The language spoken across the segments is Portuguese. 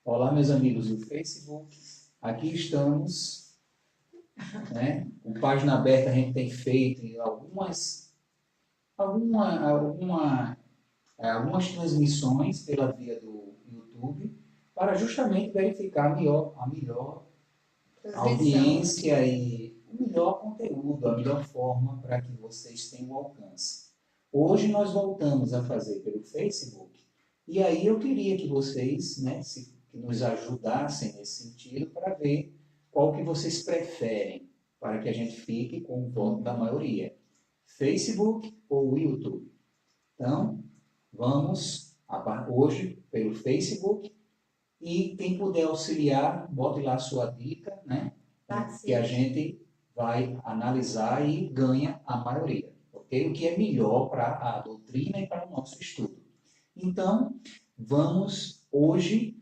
Olá, meus amigos do Facebook. Aqui estamos, né? Com página aberta a gente tem feito em algumas transmissões pela via do YouTube para justamente verificar a melhor audiência e o melhor conteúdo, a melhor forma para que vocês tenham alcance. Hoje nós voltamos a fazer pelo Facebook e aí eu queria que vocês, né, que nos ajudassem nesse sentido para ver qual que vocês preferem para que a gente fique com o voto da maioria. Facebook ou YouTube? Então, vamos hoje pelo Facebook e quem puder auxiliar, bote lá a sua dica, né? Que a gente vai analisar e ganha a maioria, ok? O que é melhor para a doutrina e para o nosso estudo. Então, vamos hoje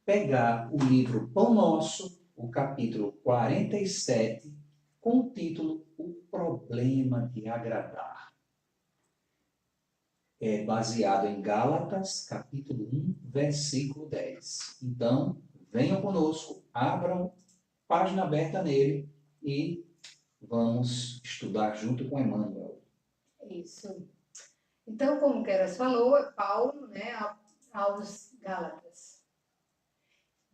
pegar o livro Pão Nosso, o capítulo 47, com o título O Problema de Agradar. É baseado em Gálatas, capítulo 1, versículo 10. Então, venham conosco, abram página aberta nele e vamos estudar junto com Emmanuel. Isso. Então, como Queiroz falou, Paulo, né, aos Gálatas,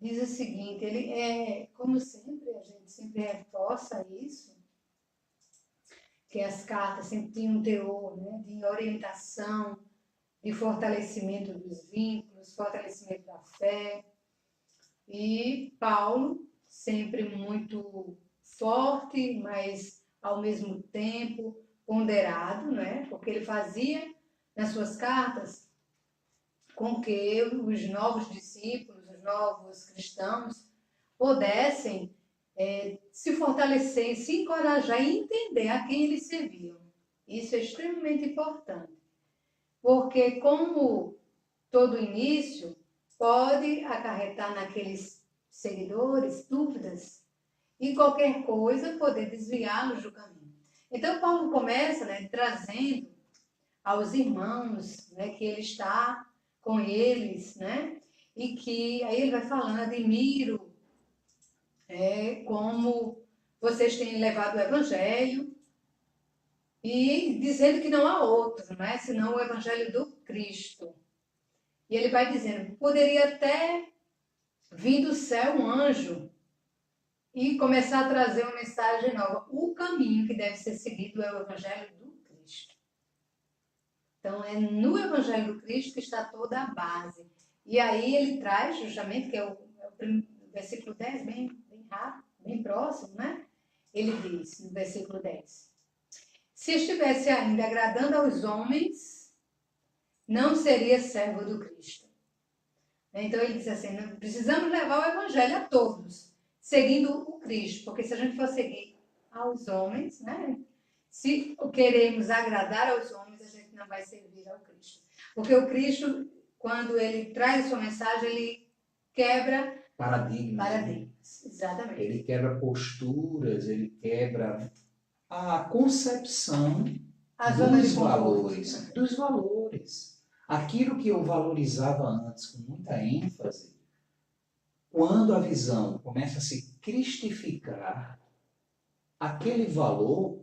diz o seguinte, ele como sempre, a gente sempre reforça isso, que as cartas sempre tinham um teor, né, de orientação, de fortalecimento dos vínculos, fortalecimento da fé. E Paulo, sempre muito forte, mas ao mesmo tempo ponderado, né, porque ele fazia nas suas cartas com que os novos discípulos, os novos cristãos, pudessem se fortalecer, se encorajar e entender a quem eles serviam. Isso é extremamente importante, porque como todo início pode acarretar naqueles seguidores dúvidas e qualquer coisa poder desviá-los do caminho. Então Paulo começa, né, trazendo aos irmãos, né, que ele está com eles, né, e que aí ele vai falando, admiro como vocês têm levado o evangelho e dizendo que não há outro, né, senão o evangelho do Cristo. E ele vai dizendo, poderia até vir do céu um anjo e começar a trazer uma mensagem nova. O caminho que deve ser seguido é o evangelho do Cristo. Então, é no Evangelho do Cristo que está toda a base. E aí ele traz justamente, que é o versículo 10, bem rápido, bem próximo, né? Ele diz, no versículo 10, se estivesse ainda agradando aos homens, não seria servo do Cristo. Então ele diz assim, precisamos levar o Evangelho a todos, seguindo o Cristo, porque se a gente for seguir aos homens, né? Se queremos agradar aos homens, a gente não vai servir ao Cristo. Porque o Cristo, quando ele traz a sua mensagem, ele quebra paradigmas. Exatamente. Ele quebra posturas, ele quebra a concepção dos valores. Aquilo que eu valorizava antes com muita ênfase, quando a visão começa a se cristificar, aquele valor,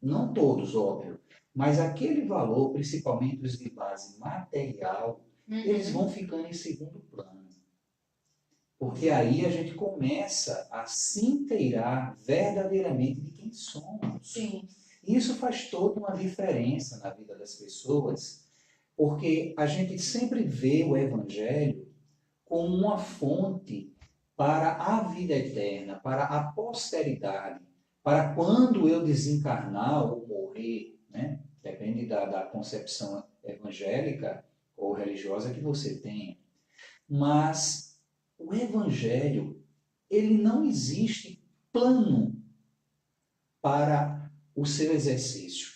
não todos, óbvio, mas aquele valor, principalmente os de base material, eles vão ficando em segundo plano. Porque aí a gente começa a se inteirar verdadeiramente de quem somos. Sim. Isso faz toda uma diferença na vida das pessoas, porque a gente sempre vê o Evangelho como uma fonte para a vida eterna, para a posteridade, para quando eu desencarnar ou morrer, né? Depende da concepção evangélica ou religiosa que você tenha. Mas o Evangelho, ele não existe plano para o seu exercício.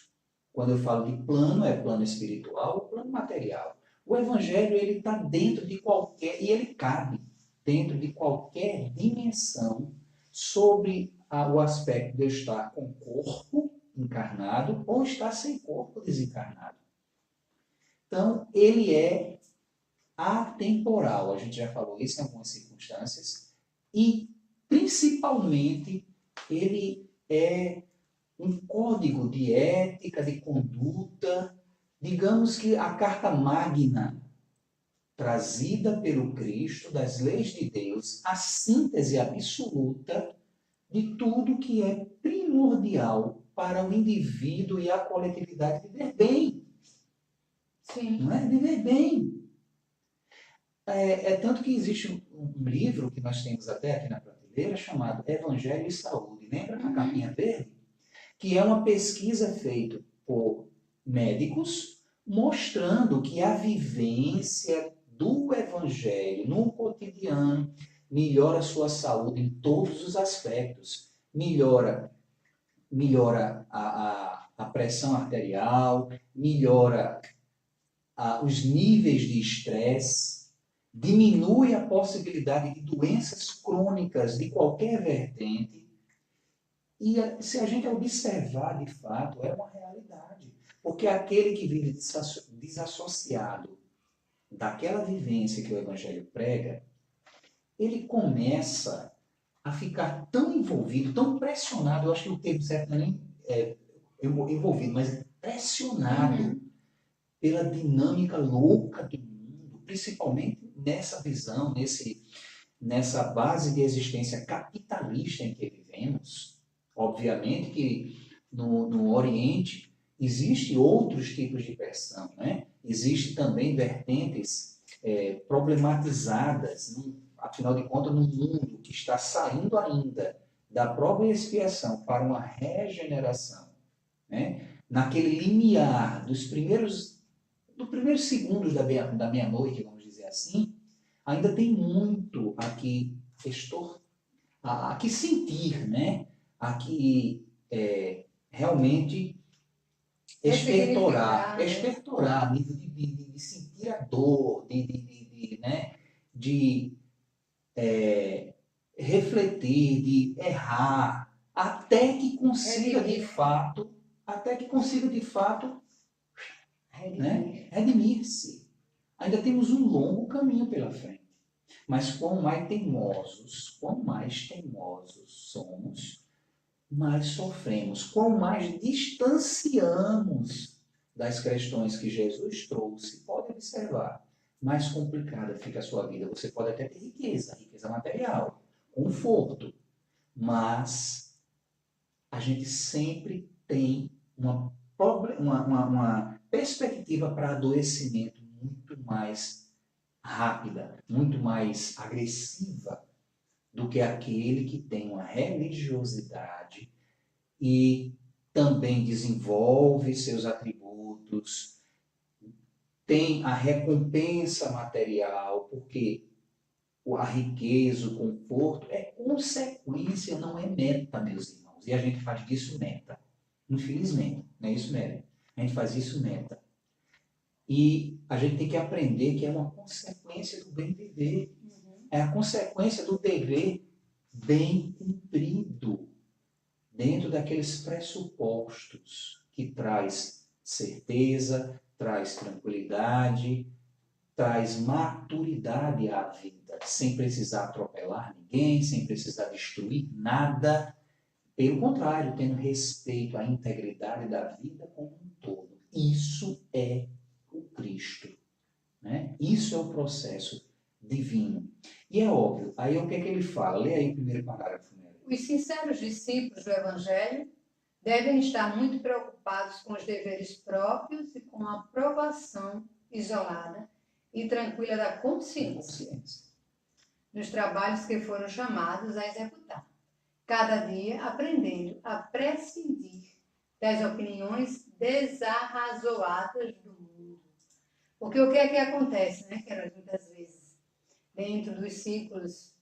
Quando eu falo de plano, é plano espiritual ou plano material. O Evangelho, ele está dentro de qualquer, e ele cabe dentro de qualquer dimensão sobre o aspecto de eu estar com corpo encarnado ou estar sem corpo desencarnado. Então, ele é atemporal. A gente já falou isso em algumas circunstâncias. E, principalmente, ele é um código de ética, de conduta, digamos que a carta magna trazida pelo Cristo, das leis de Deus, a síntese absoluta de tudo que é primordial para o indivíduo e a coletividade viver bem. Sim. Não é? Viver bem. É tanto que existe um livro que nós temos até aqui na prateleira chamado Evangelho e Saúde. Lembra a capinha verde? Que é uma pesquisa feita por médicos mostrando que a vivência do Evangelho no cotidiano melhora a sua saúde em todos os aspectos. Melhora a pressão arterial, melhora os níveis de estresse, diminui a possibilidade de doenças crônicas de qualquer vertente. E se a gente observar, de fato, é uma realidade. Porque aquele que vive desassociado daquela vivência que o Evangelho prega, ele começa a ficar tão envolvido, tão pressionado, eu acho que o termo certo não é nem envolvido, mas pressionado pela dinâmica louca do mundo, principalmente nessa visão, nessa base de existência capitalista em que vivemos. Obviamente que no Oriente existem outros tipos de pressão, né? Existem também vertentes problematizadas, afinal de contas, num mundo que está saindo ainda da própria expiação para uma regeneração, né? Naquele limiar dos primeiros segundos da meia-noite, vamos dizer assim, ainda tem muito a que sentir, né? A que realmente expectorar, nível de sentir a dor, né? de refletir, de errar, até que consiga de fato, né? Redimir-se. Ainda temos um longo caminho pela frente. Mas quanto mais teimosos somos, mais sofremos. Quanto mais distanciamos das questões que Jesus trouxe, pode observar, mais complicada fica a sua vida. Você pode até ter riqueza material, conforto, mas a gente sempre tem uma perspectiva para adoecimento muito mais rápida, muito mais agressiva do que aquele que tem uma religiosidade e também desenvolve seus atributos, tem a recompensa material, porque a riqueza, o conforto é consequência, não é meta, meus irmãos. E a gente faz disso meta. Infelizmente, não é isso, Mary? A gente faz isso meta. E a gente tem que aprender que é uma consequência do bem viver. É a consequência do dever bem cumprido, dentro daqueles pressupostos que traz certeza, traz tranquilidade, traz maturidade à vida, sem precisar atropelar ninguém, sem precisar destruir nada. Pelo contrário, tendo respeito à integridade da vida como um todo. Isso é o Cristo. Né? Isso é o processo divino. E é óbvio, aí o que é que ele fala? Lê aí o primeiro parágrafo. Os sinceros discípulos do Evangelho devem estar muito preocupados com os deveres próprios e com a aprovação isolada e tranquila da consciência nos trabalhos que foram chamados a executar. Cada dia aprendendo a prescindir das opiniões desarrazoadas do mundo. Porque o que é que acontece, né, Queiroz, muitas vezes, dentro dos ciclos,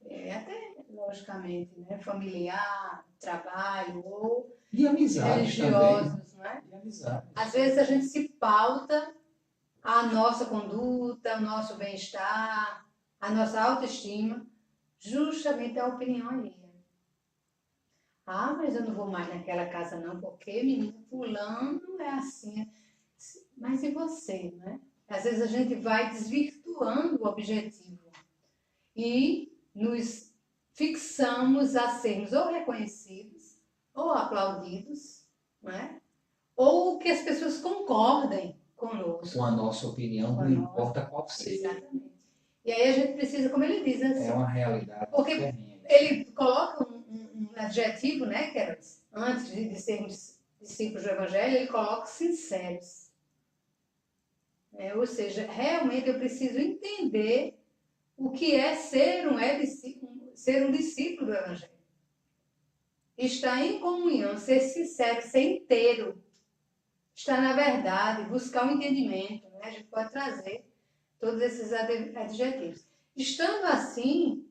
até logicamente, né, familiar, trabalho ou de amizades religiosos, também. não é? De amizades. Às vezes a gente se pauta a nossa conduta, o nosso bem-estar, a nossa autoestima, justamente a opinião alheia. Ah, mas eu não vou mais naquela casa não, porque menino fulano é assim. Mas e você, né? Às vezes a gente vai desvirtuando desvirtuando o objetivo e nos fixamos a sermos ou reconhecidos, ou aplaudidos, não é? Ou que as pessoas concordem conosco. Com a nossa opinião, não importa qual seja. Exatamente. E aí a gente precisa, como ele diz, assim, É uma realidade porque terrena. ele coloca um adjetivo, né, Queiroz? Antes de sermos discípulos do Evangelho, ele coloca sinceros. Ou seja, realmente eu preciso entender o que é ser um discípulo do Evangelho. Estar em comunhão, ser sincero, ser inteiro. Estar na verdade, buscar o entendimento. Né? A gente pode trazer todos esses adjetivos. Estando assim,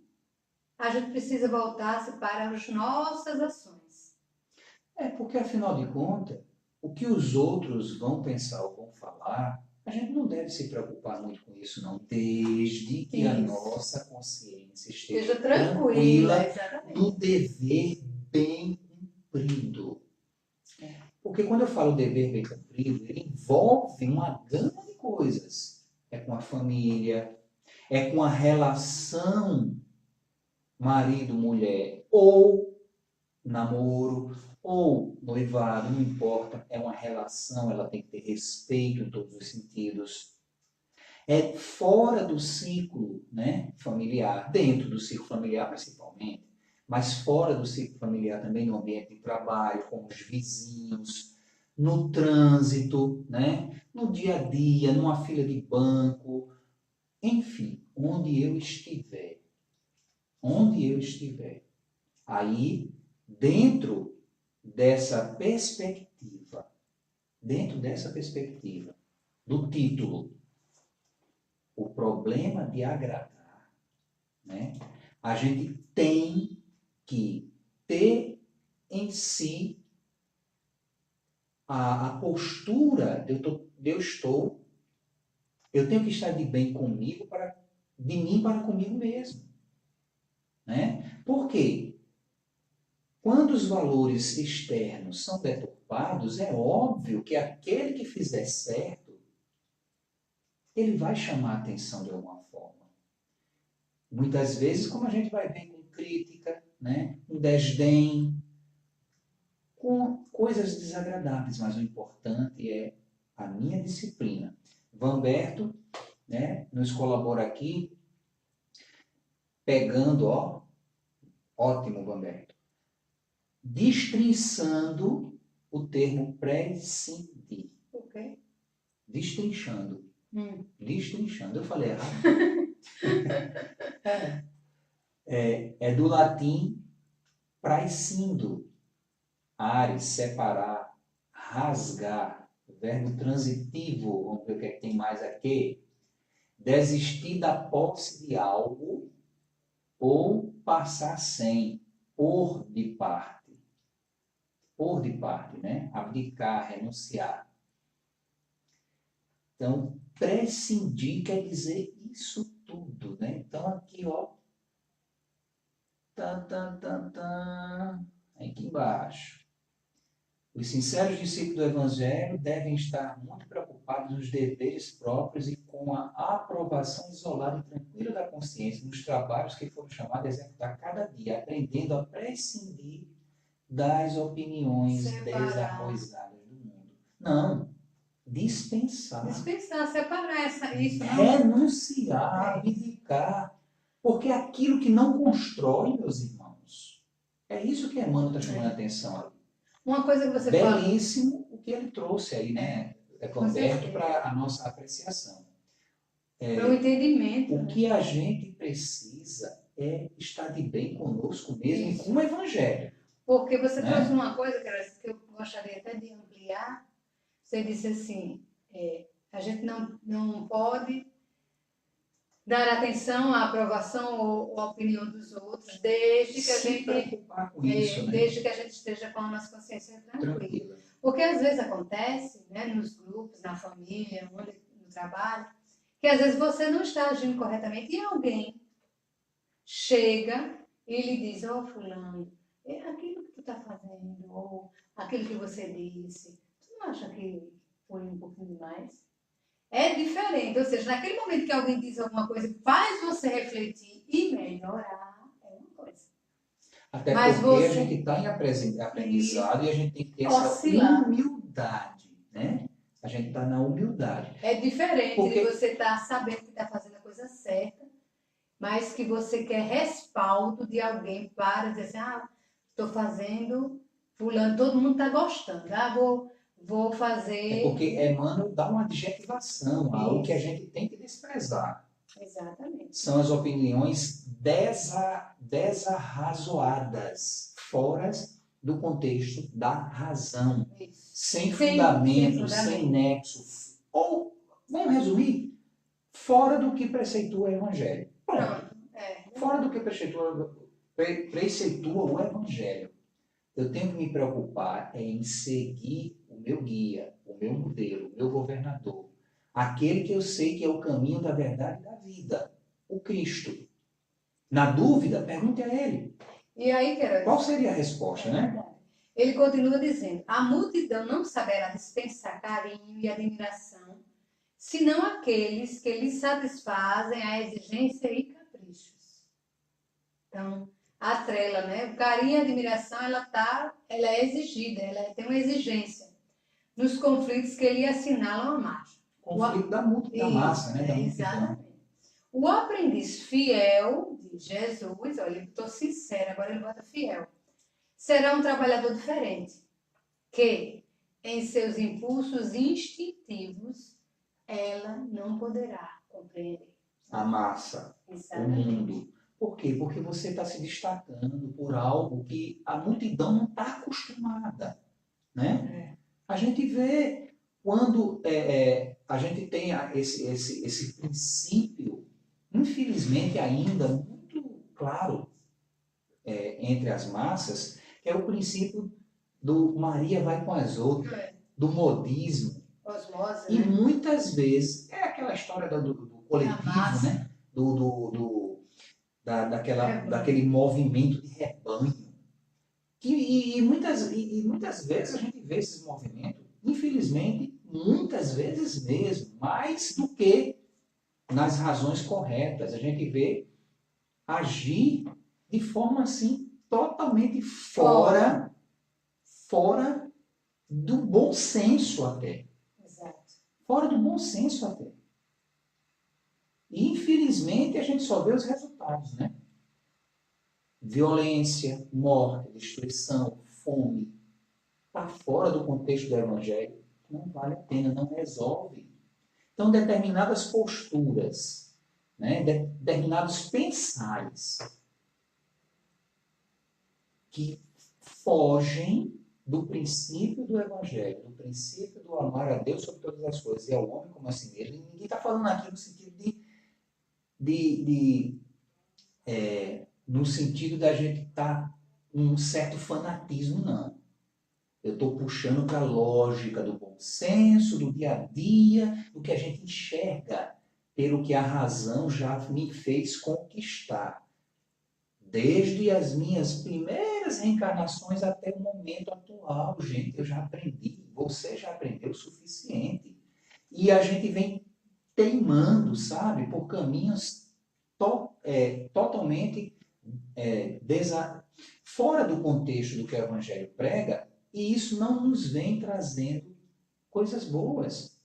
a gente precisa voltar-se para as nossas ações. Porque, afinal de contas, o que os outros vão pensar ou vão falar, a gente não deve se preocupar muito com isso, não. Desde que a nossa consciência esteja tranquila no dever bem cumprido. Porque quando eu falo dever bem cumprido, ele envolve uma gama de coisas. É com a família, é com a relação marido-mulher, ou namoro, ou noivado, não importa, é uma relação, ela tem que ter respeito em todos os sentidos. É fora do ciclo, né, familiar, dentro do ciclo familiar principalmente, mas fora do ciclo familiar também, no ambiente de trabalho, com os vizinhos, no trânsito, né, no dia a dia, numa fila de banco, enfim, onde eu estiver. Aí, dentro dessa perspectiva do título, o problema de agradar, né? A gente tem que ter em si a postura eu tenho que estar de bem comigo, de mim para comigo mesmo. Né? Por quê? Quando os valores externos são deturpados, é óbvio que aquele que fizer certo, ele vai chamar a atenção de alguma forma. Muitas vezes, como a gente vai ver com crítica, né? Com desdém, com coisas desagradáveis, mas o importante é a minha disciplina. Vamberto, né, nos colabora aqui, pegando, ótimo, Vamberto, destrinçando o termo prescindir. Ok. Destrinchando. Destrinchando. Eu falei errado. É do latim praescindo. Ares, separar, rasgar. Verbo transitivo. Vamos ver o que é que tem mais aqui. Desistir da posse de algo ou passar sem. Por de parte. Por de parte, né? Abdicar, renunciar. Então, prescindir quer dizer isso tudo, né? Então, aqui, aqui embaixo. Os sinceros discípulos do Evangelho devem estar muito preocupados nos deveres próprios e com a aprovação isolada e tranquila da consciência nos trabalhos que foram chamados a executar cada dia, aprendendo a prescindir das opiniões desarmonizadas do mundo. Não. Dispensar, separar isso. Não. Renunciar, abdicar. Porque aquilo que não constrói, meus irmãos, é isso que Emmanuel está chamando a atenção ali. Uma coisa que você belíssimo o que ele trouxe aí, né? Roberto, para a nossa apreciação. Para o entendimento. O que a gente precisa é estar de bem conosco mesmo e com o Evangelho. Porque você trouxe uma coisa, que eu gostaria até de ampliar. Você disse assim, a gente não pode dar atenção à aprovação ou à opinião dos outros, desde que a gente preocupar com isso, né? Desde que a gente esteja com a nossa consciência tranquila. Porque às vezes acontece, né, nos grupos, na família, no trabalho, que às vezes você não está agindo corretamente e alguém chega e lhe diz: fulano, aquilo que tu está fazendo, ou aquilo que você disse, tu não acha que foi um pouquinho demais? é diferente. Ou seja, naquele momento que alguém diz alguma coisa que faz você refletir e melhorar, é uma coisa. Até Mas porque a você gente está em aprendizado e a gente tem que ter essa oscilar. humildade, né? A gente está na humildade. É diferente de Porque você estar sabendo que está fazendo a coisa certa, mas que você quer respaldo de alguém para dizer assim, ah, estou fazendo, fulano, todo mundo está gostando, ah, vou é fazer porque Emmanuel dá uma adjetivação a algo que a isso. gente tem que desprezar. Exatamente. São as opiniões desarrazoadas, fora do contexto da razão, Isso. sem Sem fundamento, sem fundamento. nexo, ou, vamos resumir, fora do que preceitua o Evangelho. Pronto. Pronto. É. Fora do que preceitua o Evangelho. Eu tenho que me preocupar em seguir o meu guia, o meu modelo, o meu governador, aquele que eu sei que é o caminho da verdade e da vida, o Cristo. Na dúvida, pergunte a ele. E aí, Qual Queiroz, seria a resposta, né? ele continua dizendo: a multidão não saberá dispensar carinho e admiração, senão aqueles que lhe satisfazem a exigência e caprichos. Então, atrela, né? O carinho e a admiração, ela é exigida, ela tem uma exigência nos conflitos que lhe assinalam a marcha. Conflito da massa, né? Da multidão. Exatamente. O aprendiz fiel de Jesus, olha, ele botou sincero, agora ele bota fiel, será um trabalhador diferente, que em seus impulsos instintivos ela não poderá compreender. A massa, o mundo. Por quê? Porque você está se destacando por algo que a multidão não está acostumada, né? A gente vê quando a gente tem esse princípio, infelizmente ainda muito claro entre as massas, que é o princípio do Maria vai com as outras, do modismo. Osmose, E né? muitas vezes, é aquela história do coletivo, né? Daquele movimento de rebanho. E muitas vezes a gente vê esses movimentos, infelizmente, muitas vezes mesmo, mais do que nas razões corretas. A gente vê agir de forma assim, totalmente fora do bom senso até. Exato. Fora do bom senso até. E infelizmente a gente só vê os resultados, né? Violência, morte, destruição, fome. Está fora do contexto do Evangelho, não vale a pena, não resolve. Então, determinadas posturas, né? Determinados pensares que fogem do princípio do Evangelho, do princípio do amar a Deus sobre todas as coisas e ao homem como a si mesmo. E ninguém está falando aqui no sentido no sentido da gente estar com um certo fanatismo, não. Eu estou puxando para a lógica do bom senso, do dia a dia, do que a gente enxerga, pelo que a razão já me fez conquistar. Desde as minhas primeiras reencarnações até o momento atual, gente, eu já aprendi, você já aprendeu o suficiente. E a gente vem teimando, sabe, por caminhos totalmente fora do contexto do que o Evangelho prega, e isso não nos vem trazendo coisas boas.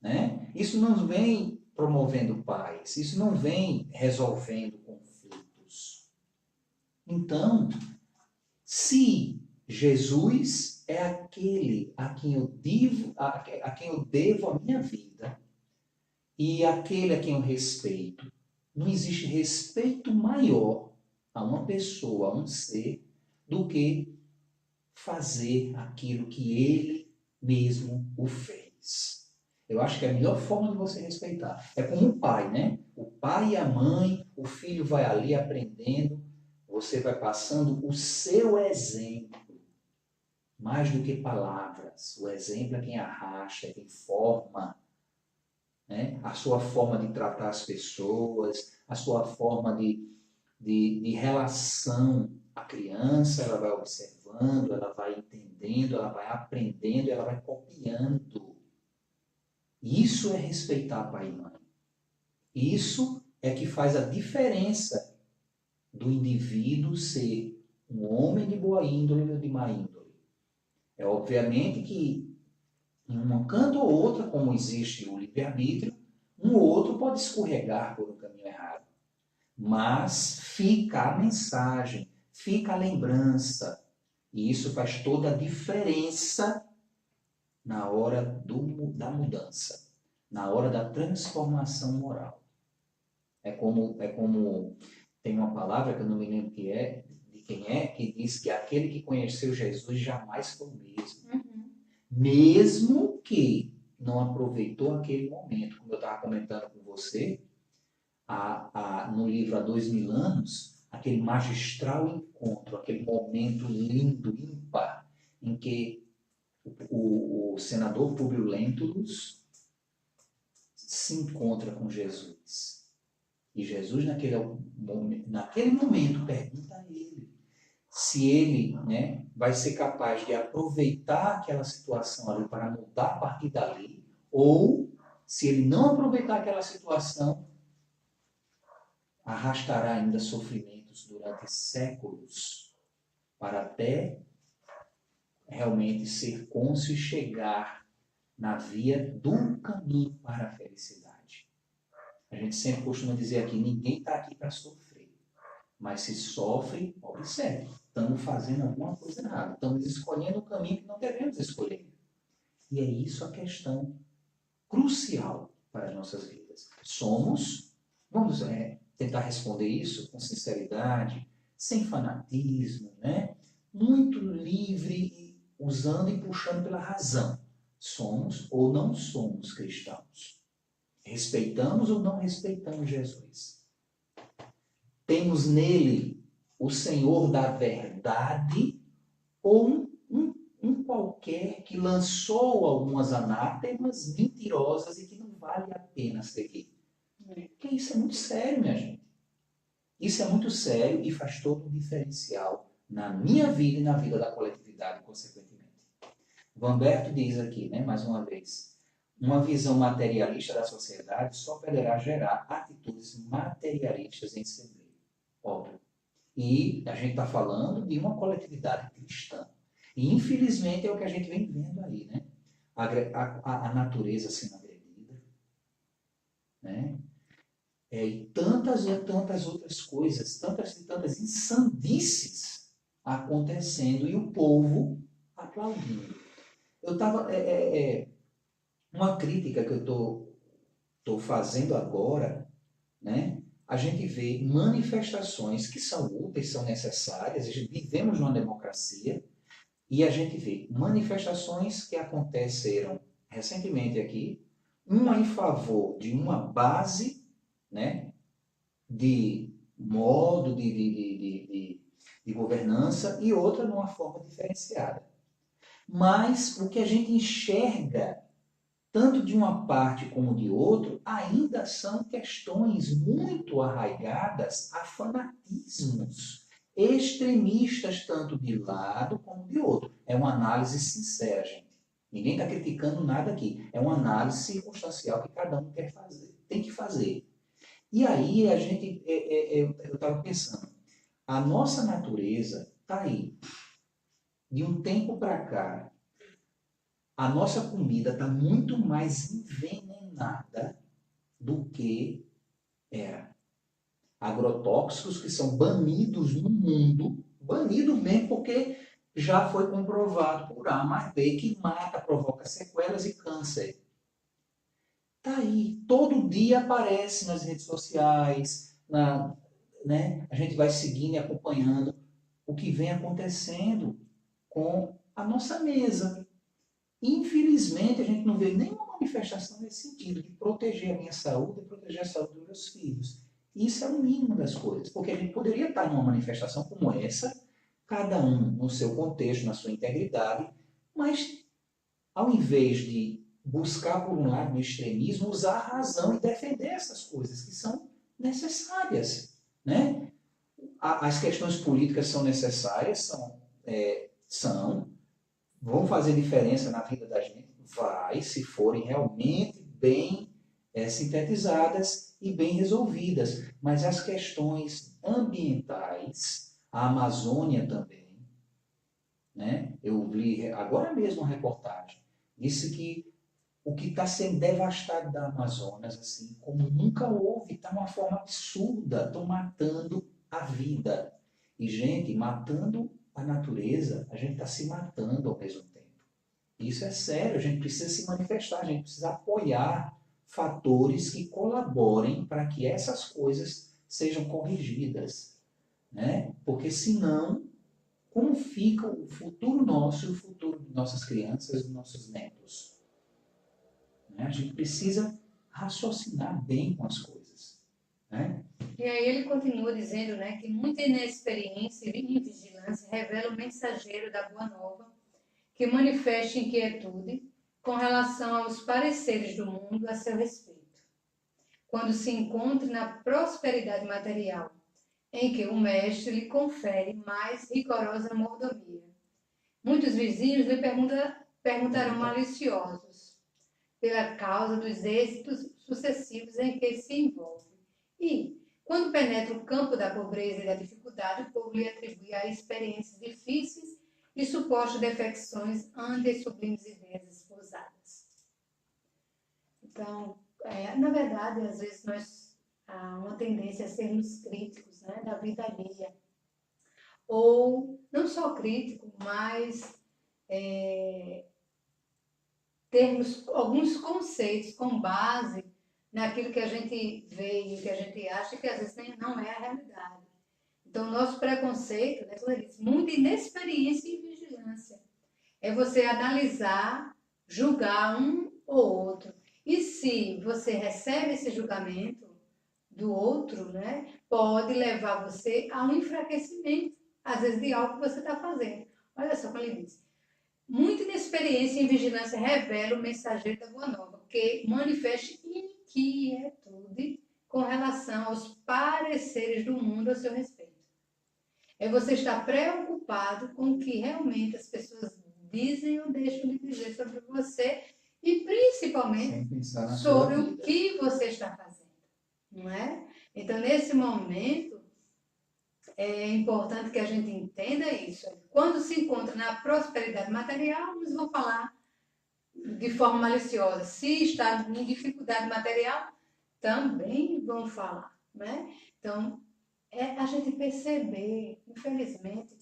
Né? Isso não vem promovendo paz, isso não vem resolvendo conflitos. Então, se Jesus é aquele a quem eu devo a minha vida, e aquele a quem eu respeito, não existe respeito maior a uma pessoa, a um ser, do que fazer aquilo que ele mesmo o fez. Eu acho que é a melhor forma de você respeitar. É como o pai, né? O pai e a mãe, o filho vai ali aprendendo, você vai passando o seu exemplo, mais do que palavras. O exemplo é quem arrasta, é quem forma, né? A sua forma de tratar as pessoas, a sua forma de relação. A criança, ela vai observando, ela vai entendendo, ela vai aprendendo, ela vai copiando. Isso é respeitar pai e mãe. Isso é que faz a diferença do indivíduo ser um homem de boa índole ou de má índole. É obviamente que em um canto ou outra, como existe o livre-arbítrio, um ou outro pode escorregar por um caminho errado. Mas fica a mensagem, fica a lembrança. E isso faz toda a diferença na hora da mudança, na hora da transformação moral. É como tem uma palavra que eu não me lembro de quem é, que diz que aquele que conheceu Jesus jamais foi o mesmo. Mesmo que não aproveitou aquele momento, como eu estava comentando com você, no livro Há 2000 anos, aquele magistral encontro, aquele momento lindo, ímpar, em que o senador Públio Lentulus se encontra com Jesus. E Jesus, naquele momento, pergunta a ele se ele, né, vai ser capaz de aproveitar aquela situação ali para mudar a partir dali, ou se ele não aproveitar aquela situação, arrastará ainda sofrimentos durante séculos para até realmente ser cônscio e chegar na via do caminho para a felicidade. A gente sempre costuma dizer aqui, ninguém está aqui para sofrer. Mas se sofre, observe, estamos fazendo alguma coisa errada. Estamos escolhendo o caminho que não devemos escolher. E é isso a questão crucial para as nossas vidas. Vamos tentar responder isso com sinceridade, sem fanatismo, né? Muito livre, usando e puxando pela razão. Somos ou não somos cristãos? Respeitamos ou não respeitamos Jesus? Temos nele o Senhor da verdade ou um qualquer que lançou algumas anátemas mentirosas e que não vale a pena seguir? Porque isso é muito sério, minha gente. Isso é muito sério e faz todo um diferencial na minha vida e na vida da coletividade, consequentemente. Vanberto diz aqui, né, mais uma vez, uma visão materialista da sociedade só poderá gerar atitudes materialistas em seu meio. Óbvio. E a gente está falando de uma coletividade cristã. E, infelizmente, é o que a gente vem vendo aí, né? A natureza sendo agredida, né? E tantas outras coisas, tantas e tantas insandices acontecendo e o povo aplaudindo. Eu estava... uma crítica que eu estou fazendo agora, né? A gente vê manifestações que são úteis, são necessárias, vivemos numa democracia, e a gente vê manifestações que aconteceram recentemente aqui, uma em favor de uma base, né, de modo de governança e outra numa forma diferenciada. Mas o que a gente enxerga tanto de uma parte como de outra, ainda são questões muito arraigadas a fanatismos extremistas, tanto de lado como de outro. É uma análise sincera, gente. Ninguém está criticando nada aqui. É uma análise circunstancial que cada um tem que fazer. E aí a gente, eu estava pensando, a nossa natureza está aí. De um tempo para cá, a nossa comida está muito mais envenenada do que era. Agrotóxicos que são banidos no mundo, banidos mesmo porque já foi comprovado por A mais B que mata, provoca sequelas e câncer. Está aí, todo dia aparece nas redes sociais, né? A gente vai seguindo e acompanhando o que vem acontecendo com a nossa mesa. Infelizmente, a gente não vê nenhuma manifestação nesse sentido, de proteger a minha saúde e proteger a saúde dos meus filhos. Isso é o mínimo das coisas, porque a gente poderia estar numa manifestação como essa, cada um no seu contexto, na sua integridade, mas ao invés de buscar por um lado o extremismo, usar a razão e defender essas coisas que são necessárias, né? As questões políticas são necessárias, vão fazer diferença na vida da gente? Vai, se forem realmente bem sintetizadas e bem resolvidas. Mas as questões ambientais, a Amazônia também, né? Eu li agora mesmo uma reportagem, disse que o que está sendo devastado da Amazonas, assim, como nunca houve, está de uma forma absurda, estão matando a vida. E, gente, matando a natureza, a gente está se matando ao mesmo tempo. Isso é sério, a gente precisa se manifestar, a gente precisa apoiar fatores que colaborem para que essas coisas sejam corrigidas, né? Porque senão, como fica o futuro nosso e o futuro de nossas crianças e nossos netos? Né? A gente precisa raciocinar bem com as coisas, né? E aí ele continua dizendo, né, que muita inexperiência e vigilância revela o mensageiro da Boa Nova, que manifesta inquietude com relação aos pareceres do mundo a seu respeito, quando se encontra na prosperidade material, em que o mestre lhe confere mais rigorosa mordomia. Muitos vizinhos lhe perguntarão maliciosos pela causa dos êxitos sucessivos em que se envolve. E, quando penetra o campo da pobreza e da dificuldade, o povo lhe atribui a experiências difíceis e supostas defecções ante as sublimes ideias esposadas. Então, na verdade, às vezes nós há uma tendência a sermos críticos, né, da vida alheia. Ou, não só crítico, mas termos alguns conceitos com base naquilo que a gente vê e que a gente acha que às vezes não é a realidade. Então, o nosso preconceito, né, como eu disse, muita inexperiência e vigilância. É você analisar, julgar um ou outro. E se você recebe esse julgamento do outro, né, pode levar você a um enfraquecimento, às vezes, de algo que você está fazendo. Olha só como ele diz. Muita inexperiência em vigilância revela o mensageiro da Boa Nova, que manifesta inquietude com relação aos pareceres do mundo a seu respeito. É você estar preocupado com o que realmente as pessoas dizem ou deixam de dizer sobre você e principalmente sobre o que você está fazendo, não é? Então, nesse momento, é importante que a gente entenda isso. Quando se encontra na prosperidade material, uns vão falar de forma maliciosa. Se está em dificuldade material, também vão falar, né? Então, a gente perceber, infelizmente,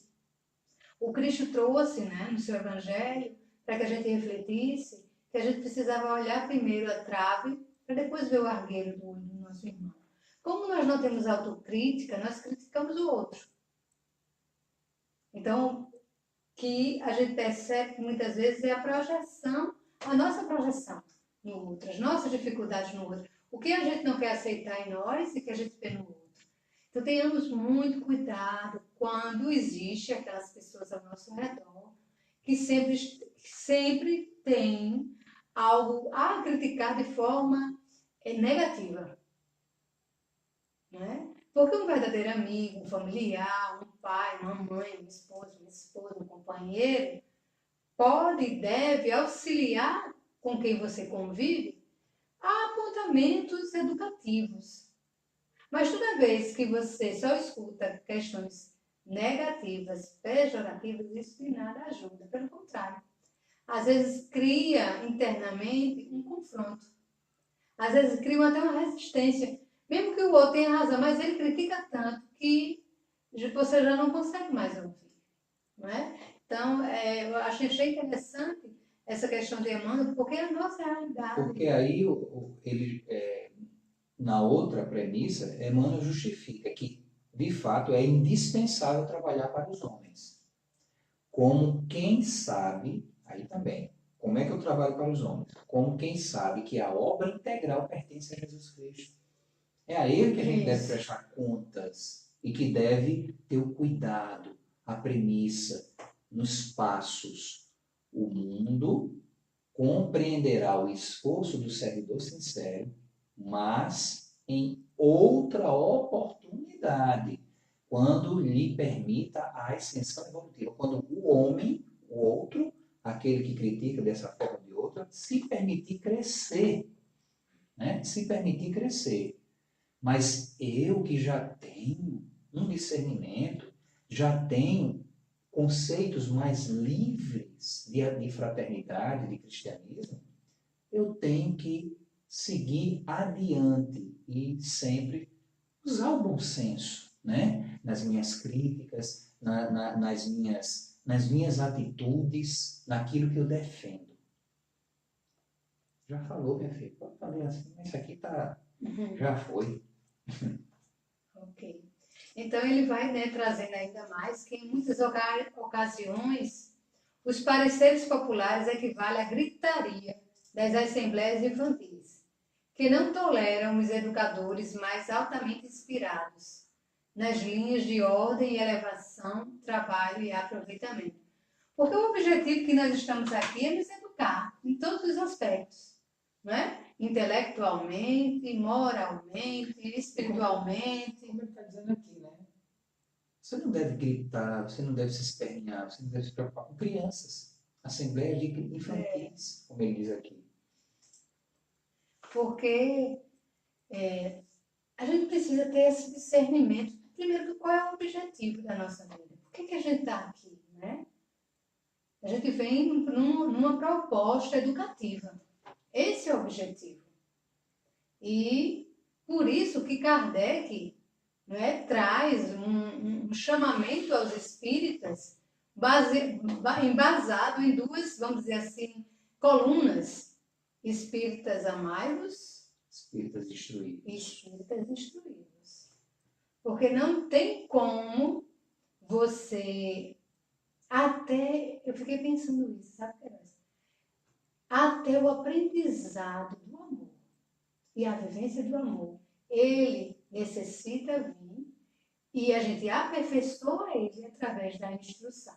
o Cristo trouxe, né, no seu Evangelho, para que a gente refletisse, que a gente precisava olhar primeiro a trave, para depois ver o argueiro do olho do nosso irmão. Como nós não temos autocrítica, nós criticamos o outro. Então, que a gente percebe que muitas vezes é a projeção, a nossa projeção no outro, as nossas dificuldades no outro. O que a gente não quer aceitar em nós e que a gente vê no outro. Então, tenhamos muito cuidado quando existe aquelas pessoas ao nosso redor que sempre tem algo a criticar de forma negativa. Né? Porque um verdadeiro amigo, um familiar, um pai, uma mãe, uma esposa, um companheiro, pode e deve auxiliar com quem você convive a apontamentos educativos. Mas toda vez que você só escuta questões negativas, pejorativas, isso de nada ajuda. Pelo contrário, às vezes cria internamente um confronto. Às vezes cria até uma resistência. Mesmo que o outro tenha razão, mas ele critica tanto que você já não consegue mais ouvir. Não é? Então, eu achei interessante essa questão de Emmanuel, porque é a nossa realidade. Porque aí, na outra premissa, Emmanuel justifica que, de fato, é indispensável trabalhar para os homens. Como quem sabe, aí também, como é que eu trabalho para os homens? Como quem sabe que a obra integral pertence a Jesus Cristo. É a Ele que a gente deve prestar contas e que deve ter o cuidado, a premissa, nos passos. O mundo compreenderá o esforço do servidor sincero, mas em outra oportunidade, quando lhe permita a ascensão evolutiva. Quando o homem, o outro, aquele que critica dessa forma ou de outra, se permitir crescer né? Se permitir crescer. Mas eu que já tenho um discernimento, já tenho conceitos mais livres de fraternidade, de cristianismo, eu tenho que seguir adiante e sempre usar o bom senso, né? Nas minhas críticas, nas minhas atitudes, naquilo que eu defendo. Já falou, minha filha? Pode falar assim, mas isso aqui tá, já foi. Ok. Então ele vai, né, trazendo ainda mais que em muitas ocasiões os pareceres populares equivalem à gritaria das assembleias infantis, que não toleram os educadores mais altamente inspirados nas linhas de ordem e elevação, trabalho e aproveitamento. Porque o objetivo que nós estamos aqui é nos educar em todos os aspectos, não é? Intelectualmente, moralmente, espiritualmente. Como ele está dizendo aqui, né? Você não deve gritar, você não deve se espernear, você não deve se preocupar com crianças. Assembleias de infantis, como ele diz aqui. Porque a gente precisa ter esse discernimento, primeiro, qual é o objetivo da nossa vida. Por que a gente está aqui, né? A gente vem numa proposta educativa. Esse é o objetivo. E por isso que Kardec, né, traz um chamamento aos espíritas embasado em duas, vamos dizer assim, colunas: espíritas amai-vos, Espíritas destruídos. e espíritas instruídos. Porque não tem como você eu fiquei pensando isso, sabe, Teresa? Até o aprendizado do amor e a vivência do amor, ele necessita vir e a gente aperfeiçoa ele através da instrução.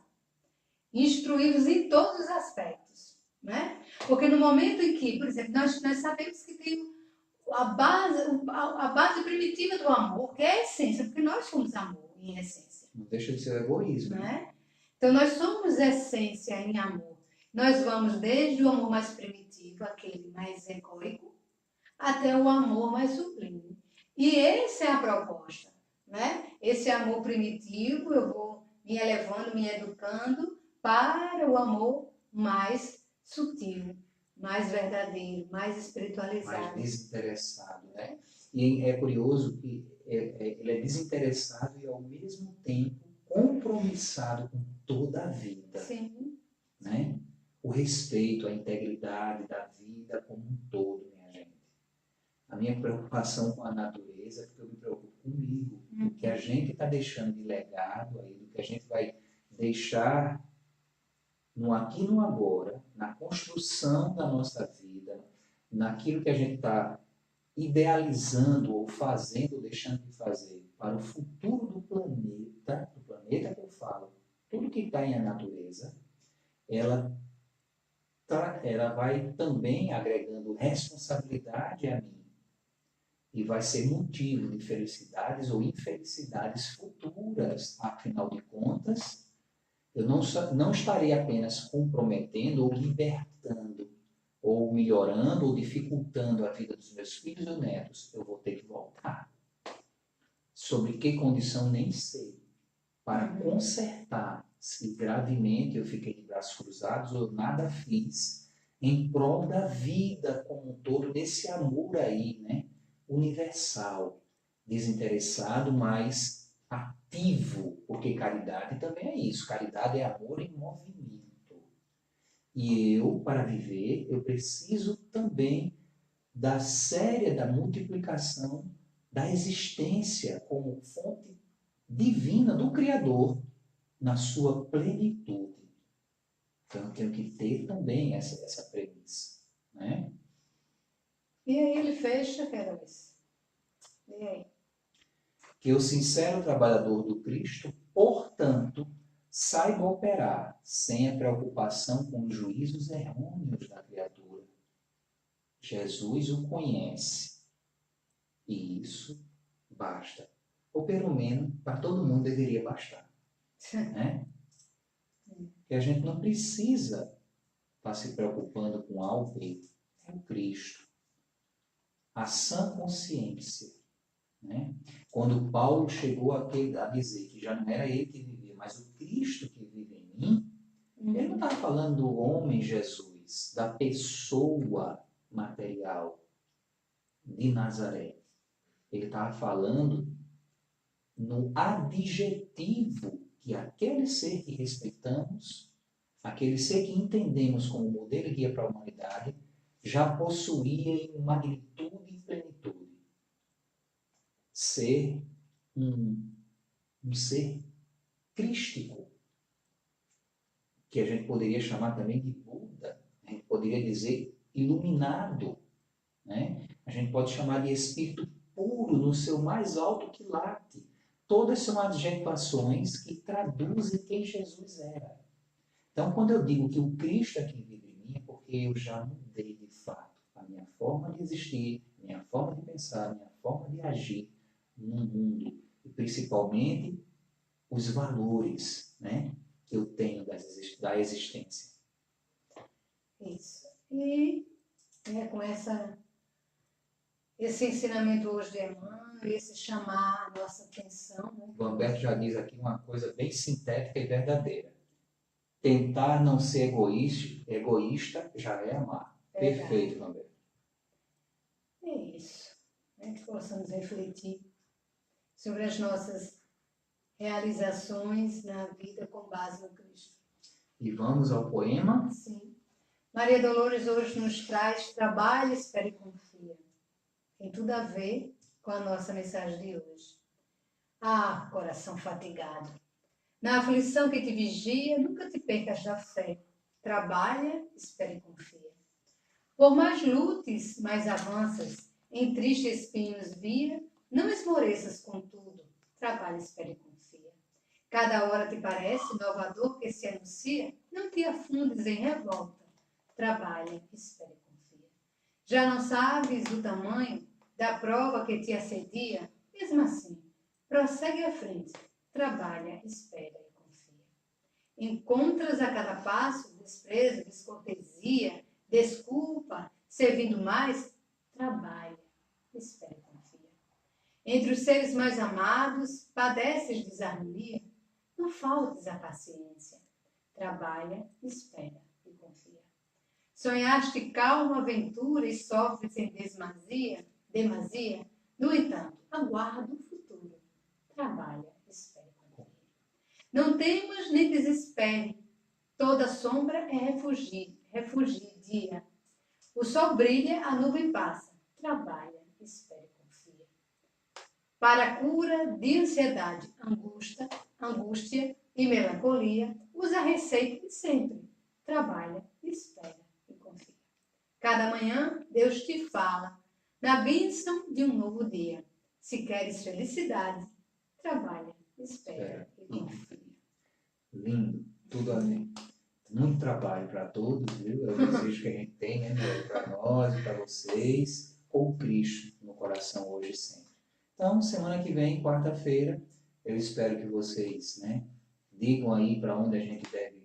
Instruí-los em todos os aspectos, né? Porque no momento em que, por exemplo, nós sabemos que tem a base primitiva do amor, que é a essência, porque nós somos amor em essência. Não deixa de ser egoísmo. Né? Então, nós somos essência em amor. Nós vamos desde o amor mais primitivo, aquele mais egóico, até o amor mais sublime. E essa é a proposta, né? Esse amor primitivo, eu vou me elevando, me educando para o amor mais sutil, mais verdadeiro, mais espiritualizado. Mais desinteressado, né? E é curioso que ele é desinteressado e ao mesmo tempo compromissado com toda a vida. Sim. Né? O respeito, a integridade da vida como um todo, minha gente. A minha preocupação com a natureza é porque eu me preocupo comigo, do que a gente está deixando de legado aí, do que a gente vai deixar no aqui e no agora, na construção da nossa vida, naquilo que a gente está idealizando ou fazendo ou deixando de fazer para o futuro do planeta que eu falo, tudo que está em a natureza, ela vai também agregando responsabilidade a mim e vai ser motivo de felicidades ou infelicidades futuras. Afinal de contas, eu não estarei apenas comprometendo ou libertando, ou melhorando ou dificultando a vida dos meus filhos ou netos. Eu vou ter que voltar. Sobre que condição, nem sei. Para consertar se gravemente eu fiquei de braços cruzados ou nada fiz em prol da vida como um todo, desse amor aí, né? Universal, desinteressado, mas ativo, porque caridade também é isso, caridade é amor em movimento. E eu, para viver, eu preciso também da séria da multiplicação da existência como fonte divina do Criador, na sua plenitude. Então, eu tenho que ter também essa premissa. Né? E aí ele fecha, Queiroz. E aí? Que o sincero trabalhador do Cristo, portanto, saiba operar sem a preocupação com os juízos errôneos da criatura. Jesus o conhece. E isso basta. Ou pelo menos, para todo mundo deveria bastar. Né? Que a gente não precisa estar se preocupando com algo que é o Cristo. a sã consciência. Né? Quando Paulo chegou a dizer que já não era ele que vivia, mas o Cristo que vive em mim, ele não estava falando do homem Jesus, da pessoa material de Nazaré. Ele estava falando no adjetivo que aquele ser que respeitamos, aquele ser que entendemos como modelo e guia para a humanidade, já possuía em magnitude e plenitude. Ser um ser crístico, que a gente poderia chamar também de Buda, a gente poderia dizer iluminado, né? A gente pode chamar de espírito puro no seu mais alto quilate. Todas são adjetivações que traduzem quem Jesus era. Então, quando eu digo que o Cristo é quem vive em mim, é porque eu já mudei de fato a minha forma de existir, minha forma de pensar, minha forma de agir no mundo. E principalmente os valores, né, que eu tenho da existência. Isso. E com esse ensinamento hoje de Emmanuel, esse chamar a nossa atenção. Né? O Humberto já diz aqui uma coisa bem sintética e verdadeira. Tentar não ser egoísta já é amar. Verdade. Perfeito, Humberto. É isso. Que possamos refletir sobre as nossas realizações na vida com base no Cristo. E vamos ao poema? Sim. Maria Dolores hoje nos traz Trabalha, Espera e Confia. Tem tudo a ver com a nossa mensagem de hoje. Ah, coração fatigado. Na aflição que te vigia, nunca te percas da fé. Trabalha, espera e confia. Por mais lutes, mais avanças, em triste espinhos via, não esmoreças contudo. Trabalha, espera e confia. Cada hora te parece inovador que se anuncia, não te afundes em revolta. Trabalha, espera e confia. Já não sabes o tamanho da prova que te assedia? Mesmo assim, prossegue à frente. Trabalha, espera e confia. Encontras a cada passo desprezo, descortesia, desculpa, servindo mais? Trabalha, espera e confia. Entre os seres mais amados, padeces desarmonia? Não faltes a paciência. Trabalha, espera e confia. Sonhaste calma aventura e sofres em demasia? No entanto, aguarda o futuro. Trabalha, espera e confia. Não temas nem desespere. Toda sombra é refugia. O sol brilha, a nuvem passa. Trabalha, espera e confia. Para a cura de ansiedade, angústia e melancolia, usa a receita de sempre. Trabalha, espera e confia. Cada manhã, Deus te fala na bênção de um novo dia. Se queres felicidade, trabalha, espera e confia. Lindo, tudo a ver. Muito trabalho para todos, viu? É o desejo que a gente tem, né, para nós e para vocês, com o Cristo no coração hoje e sempre. Então, semana que vem, quarta-feira, eu espero que vocês, né, digam aí para onde a gente deve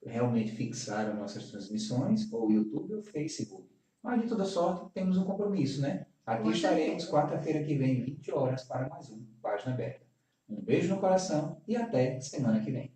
realmente fixar as nossas transmissões, ou o YouTube ou o Facebook. Mas, de toda sorte, temos um compromisso, né? Aqui estaremos quarta-feira que vem, 20 horas, para mais um Página Aberta. Um beijo no coração e até semana que vem.